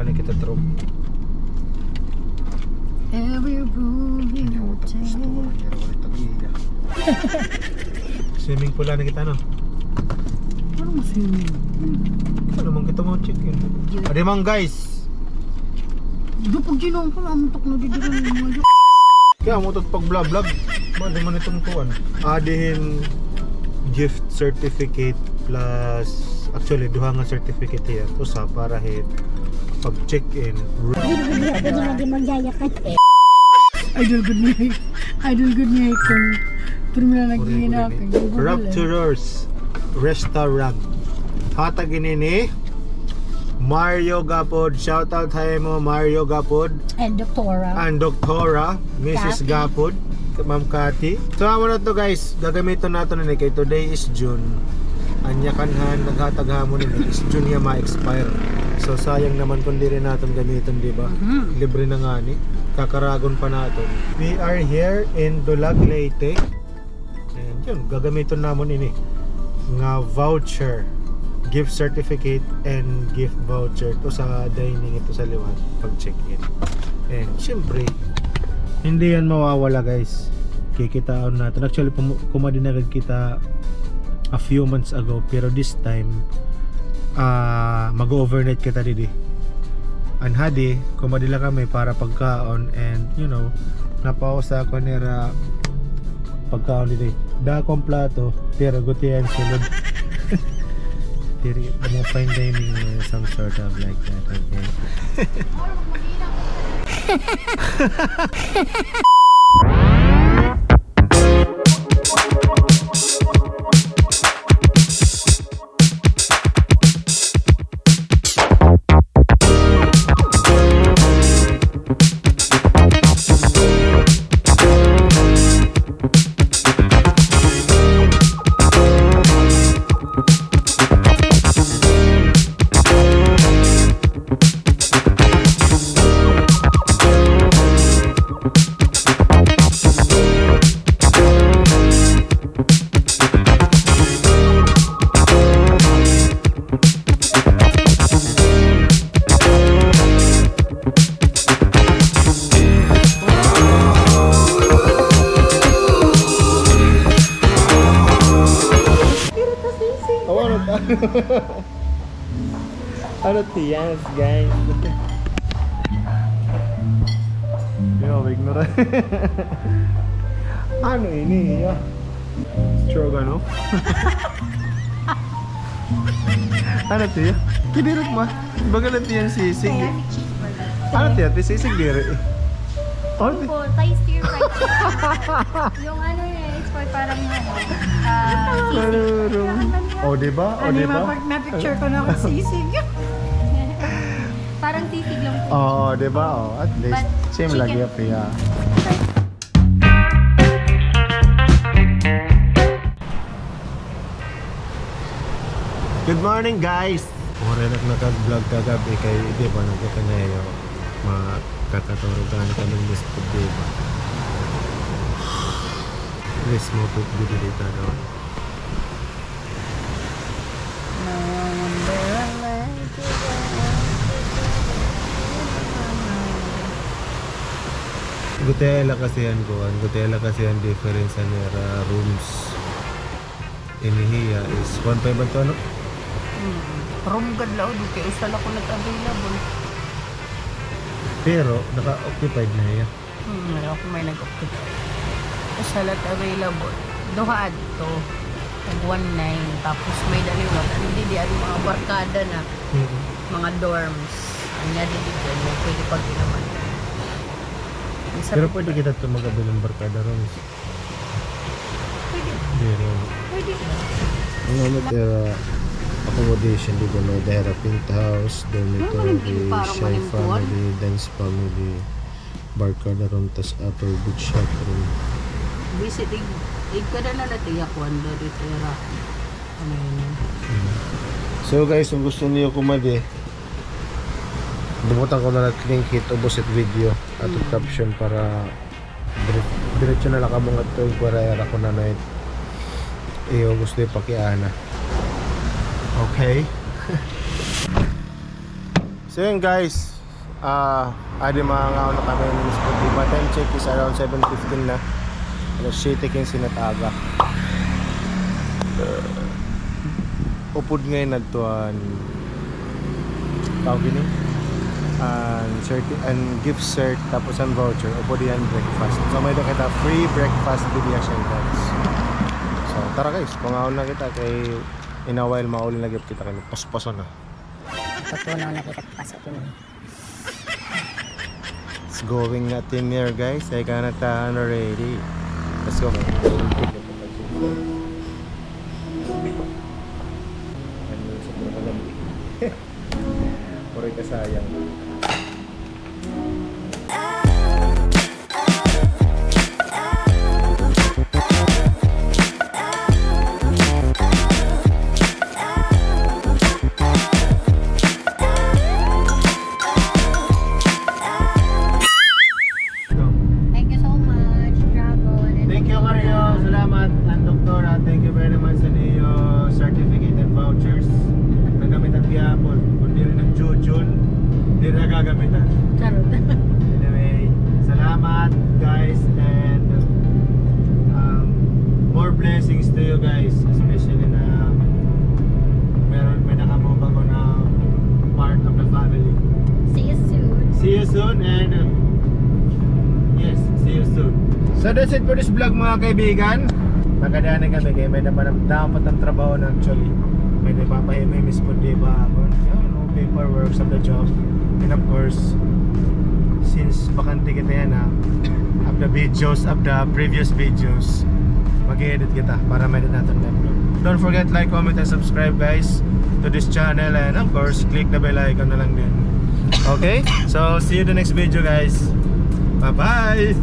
ni kita drop. Every room you take. Swimming pool na kita, no? Anong swimming? Ano man kita mo check yun? Adi mang guys! Di pag ginawang ko, namuntok na bigyan ng mga Kaya mo ito pag-vlog. Di man itong kuwan. Adihin gift certificate plus actually duha nga certificate yan. Usa para hit pag check-in. Idol good niya kung terminal lagi na Rapturers Restaurant. Hatag ini Mario Gapod. Shout out tayo mo Mario Gapod. And Doktora Mrs. Cathy. Gapod. Ma'am Cathy. So amo na to guys. Gagamiton nato ni kay today is June. Anya kanhan naghatag hamon ni is June ya ma-expire. So sayang naman kung di rin natin gamiton, di ba? Libre na nga ni. Kakaragon pa natin. We are here in Dulag, Leyte. And yun, gagamiton namon ini nga voucher, gift certificate and gift voucher to sa dining ito sa liwan pag check-in. And syempre hindi yan mawawala guys. Kikitaan natin. Actually kumadi na kita a few months ago, pero this time mag-overnight kita didi. Anhadi kumadi lang kami para pagkaon, and you know napausa ko nira pagkaon didi. Da akong plato pero gutian sulod. Diri mo fine dining some sort of like that, okay. Ano tiyas guys? Yo, ignorant. Ano ini ya? Stroganoff. Ano tiya? Kidirot mo. Bagalan tiyan sisig. Ano tiya? Sisig diri. Oh, Thai stir fry. Yung ano niya, it's for parang oh, diba? Oh, diba? Na-picture ko na ako sisig. parang sisig lang. Oh, diba? Oh, at least But same chicken. lagi up ya. Good morning guys! Mura na nakag-vlog kagabi kay di ba nagkakanayo makakaturugan kami ng gusto, di ba? Please mo po dito daw. Gutela kasi yan ko, gutela kasi yan difference nera rooms. Inihiya is 1.5 ba ito, ano? Room gadlaw do kay usa la ko not available. Pero naka-occupied na yan. Ako may nag-occupy. Usa la available. Duha adto. Tag 19 tapos may daliwat. Hindi di ang mga barkada na mga dorms. Anya di pwede pag naman. Pero pwede kita ito mag-abilang barkada rooms. Pwede. Pero Pwede. ano accommodation di ba, may dahera penthouse, dormitory, shy family, dance family, barkada room, tas upper beach shop room. Visit kada na natiyak wanda dito ra. Ano yun? So guys, kung gusto niyo kumadi, bumutan ko na link hit ubos at video at caption para diretso na lang ka mga ito para ko na night iyo gusto yung pakiana. Okay. So yun guys, adi mga nga na kami ng sporty. But time check is around 7:15 na. Alas 7 kin sinataga. Upod ngayon nagtuan tawag gini and gift cert tapos ang voucher upod yan breakfast. So may doon kita free breakfast video siya guys. So tara guys, pangaon na kita kay in a while mauli na gift kita kay paspason na. Tutunaw na kita pasok yun. It's going natin here guys. I cannot already. Let's go. Puri ka sayang. Thank you so much, Dragon. And Thank you Mario. Salamat ang doktora. Thank you very much sa niyo certificate and vouchers. Nagamit ang gihapon. Kung di rin ang June, di rin nagagamitan. Charot. Anyway, salamat guys and more blessings to you guys, especially na may nakamubag ko na part of the family. see you soon. See you soon and yes, see you soon. So that's it for this vlog mga kaibigan. Magkadaanan kami kaya may dapat ang trabaho na actually. May napapahimay miss po diba ako. Paperwork of the job. And of course, since bakante kita yan of the videos, of the previous videos, mag-edit kita para may natin na vlog. Don't forget like, comment, and subscribe guys to this channel and of course, click the bell icon na lang din. Okay? So, see you in the next video guys. Bye-bye!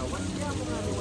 What's